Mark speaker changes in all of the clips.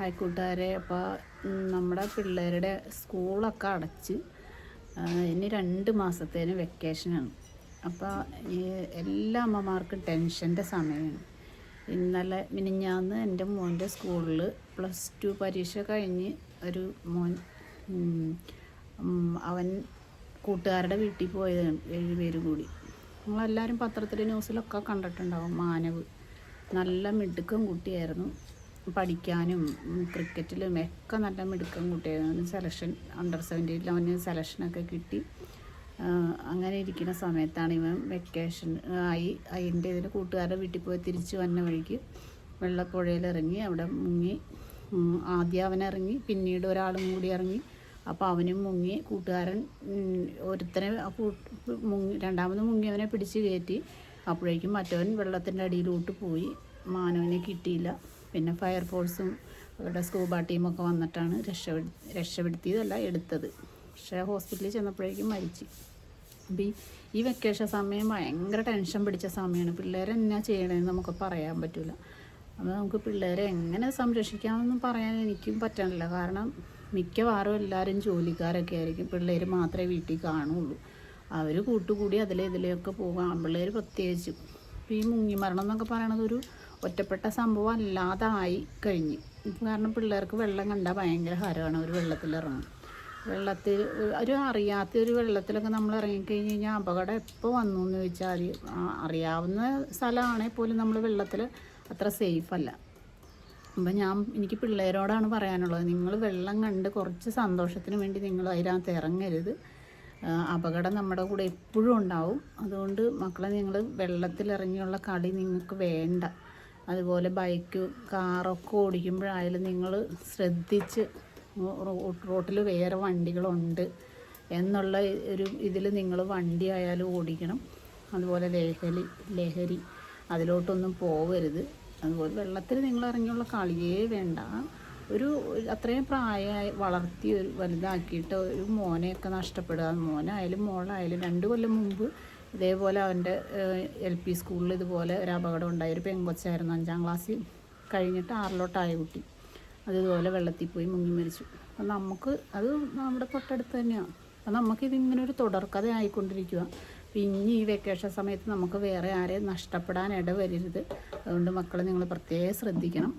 Speaker 1: Hi കൂട്ടുകാരെ. അപ്പോൾ നമ്മുടെ പിള്ളേരുടെ സ്കൂളൊക്കെ അടച്ച് ഇനി 2 മാസത്തേന് വെക്കേഷനാണ്. അപ്പോൾ എല്ലാ അമ്മമാർക്കും ടെൻഷൻ്റെ സമയമാണ്. ഇന്നലെ മിനിഞ്ഞാന്ന് എൻ്റെ മോൻ്റെ സ്കൂളിൽ +2 പരീക്ഷ കഴിഞ്ഞ് ഒരു മോൻ അവൻ കൂട്ടുകാരുടെ വീട്ടിൽ പോയതാണ് 7 പേര് കൂടി. നമ്മളെല്ലാവരും പത്രത്തിൽ ന്യൂസിലൊക്കെ കണ്ടിട്ടുണ്ടാവും. മാനവ് നല്ല മിടുക്കൻ കുട്ടിയായിരുന്നു. പഠിക്കാനും ക്രിക്കറ്റിലും ഒക്കെ നല്ല മിടുക്കൻ കുട്ടിയായിരുന്നു. സെലക്ഷൻ അണ്ടർ-17 അവന് സെലക്ഷനൊക്കെ കിട്ടി. അങ്ങനെ ഇരിക്കുന്ന സമയത്താണ് ഇവൻ വെക്കേഷൻ അതിൻ്റെ ഇതിന് കൂട്ടുകാരുടെ വീട്ടിൽ പോയി തിരിച്ച് വന്ന വഴിക്ക് വെള്ളപ്പുഴയിൽ ഇറങ്ങി. അവിടെ മുങ്ങി. ആദ്യം അവനിറങ്ങി, പിന്നീട് ഒരാളും കൂടി ഇറങ്ങി. അപ്പോൾ അവനും മുങ്ങി. കൂട്ടുകാരൻ ഒരുത്തനെ മുങ്ങി, രണ്ടാമത് മുങ്ങിയവനെ പിടിച്ച് കയറ്റി. അപ്പോഴേക്കും മറ്റവൻ വെള്ളത്തിൻ്റെ അടിയിലോട്ട് പോയി. മാനവനെ കിട്ടിയില്ല. പിന്നെ ഫയർഫോഴ്സും അവരുടെ സ്കൂബ ടീമൊക്കെ വന്നിട്ടാണ് രക്ഷപ്പെടുത്തിയതല്ല എടുത്തത്. പക്ഷേ ഹോസ്പിറ്റലിൽ ചെന്നപ്പോഴേക്കും മരിച്ചു. അപ്പോൾ ഈ വെക്കേഷൻ സമയം ഭയങ്കര ടെൻഷൻ പിടിച്ച സമയമാണ്. പിള്ളേരെ എന്നാ ചെയ്യണമെന്ന് നമുക്ക് പറയാൻ പറ്റില്ല. അപ്പോൾ നമുക്ക് പിള്ളേരെ എങ്ങനെ സംരക്ഷിക്കാമെന്നും പറയാൻ എനിക്കും പറ്റണില്ല. കാരണം മിക്കവാറും എല്ലാവരും ജോലിക്കാരൊക്കെ ആയിരിക്കും. പിള്ളേർ മാത്രമേ വീട്ടിൽ കാണുള്ളൂ. അവർ കൂട്ടുകൂടി ഇതിലെയൊക്കെ പോകും. ആൺപിള്ളേർ പ്രത്യേകിച്ചും. അപ്പോൾ ഈ മുങ്ങിമരണം എന്നൊക്കെ പറയണത് ഒരു ഒറ്റപ്പെട്ട സംഭവം അല്ലാതായി കഴിഞ്ഞ്. കാരണം പിള്ളേർക്ക് വെള്ളം കണ്ടാൽ ഭയങ്കര ഹരമാണ്. അവർ വെള്ളത്തിലിറങ്ങും. വെള്ളത്തിൽ ഒരു അറിയാത്ത ഒരു വെള്ളത്തിലൊക്കെ നമ്മൾ ഇറങ്ങിക്കഴിഞ്ഞ് കഴിഞ്ഞാൽ അപകടം എപ്പോൾ വന്നു എന്ന് ചോദിച്ചാൽ അറിയാവുന്ന സ്ഥലമാണെങ്കിൽ പോലും നമ്മൾ വെള്ളത്തിൽ അത്ര സേഫല്ല. അപ്പം എനിക്ക് പിള്ളേരോടാണ് പറയാനുള്ളത്, നിങ്ങൾ വെള്ളം കണ്ട് കുറച്ച് സന്തോഷത്തിന് വേണ്ടി നിങ്ങൾ അതിനകത്ത് ഇറങ്ങരുത്. അപകടം നമ്മുടെ കൂടെ എപ്പോഴും ഉണ്ടാവും. അതുകൊണ്ട് മക്കളെ, നിങ്ങൾ വെള്ളത്തിലിറങ്ങിയുള്ള കളി നിങ്ങൾക്ക് വേണ്ട. അതുപോലെ ബൈക്ക് കാറൊക്കെ ഓടിക്കുമ്പോഴായാലും നിങ്ങൾ ശ്രദ്ധിച്ച്, റോട്ടിൽ വേറെ വണ്ടികളുണ്ട് എന്നുള്ള ഒരു ഇതിൽ നിങ്ങൾ വണ്ടി ആയാലും ഓടിക്കണം. അതുപോലെ ലഹരി അതിലോട്ടൊന്നും പോകരുത്. അതുപോലെ വെള്ളത്തിൽ നിങ്ങൾ ഇറങ്ങിയുള്ള കളിയേ വേണ്ട. ഒരു അത്രയും പ്രായമായി വളർത്തി വലുതാക്കിയിട്ട് ഒരു മോനെയൊക്കെ നഷ്ടപ്പെടുക. മോനായാലും മോളായാലും 2 കൊല്ലം മുമ്പ് ഇതേപോലെ അവൻ്റെ LP സ്കൂളിൽ ഇതുപോലെ ഒരു അപകടം ഉണ്ടായി. ഒരു പെങ്കൊച്ചായിരുന്നു, 5ാം ക്ലാസ്സിൽ കഴിഞ്ഞിട്ട് 6ലോട്ടായ കുട്ടി. അതുപോലെ വെള്ളത്തിൽ പോയി മുങ്ങി മരിച്ചു. അപ്പം നമുക്ക് അത് നമ്മുടെ തൊട്ടടുത്ത് തന്നെയാണ്. അപ്പം നമുക്കിതിങ്ങനെ ഒരു തുടർക്കഥ ആയിക്കൊണ്ടിരിക്കുക. പിന്നെ ഈ വെക്കേഷൻ സമയത്ത് നമുക്ക് വേറെ ആരെയും നഷ്ടപ്പെടാൻ ഇടവരരുത്. അതുകൊണ്ട് മക്കളെ, നിങ്ങൾ പ്രത്യേകം ശ്രദ്ധിക്കണം.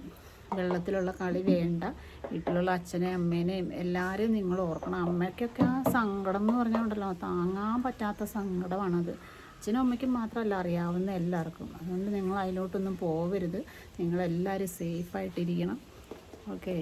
Speaker 1: വെള്ളത്തിലുള്ള കളി വേണ്ട. വീട്ടിലുള്ള അച്ഛനെയും അമ്മേനെയും എല്ലാവരെയും നിങ്ങൾ ഓർക്കണം. അമ്മയ്ക്കൊക്കെ ആ സങ്കടം എന്ന് പറഞ്ഞാൽ ഉണ്ടല്ലോ, താങ്ങാൻ പറ്റാത്ത സങ്കടമാണത്. അച്ഛനും അമ്മയ്ക്കും മാത്രമല്ല, അറിയാവുന്ന എല്ലാവർക്കും. അതുകൊണ്ട് നിങ്ങൾ അതിലോട്ടൊന്നും പോകരുത്. നിങ്ങളെല്ലാവരും സേഫായിട്ടിരിക്കണം. ഓക്കെ.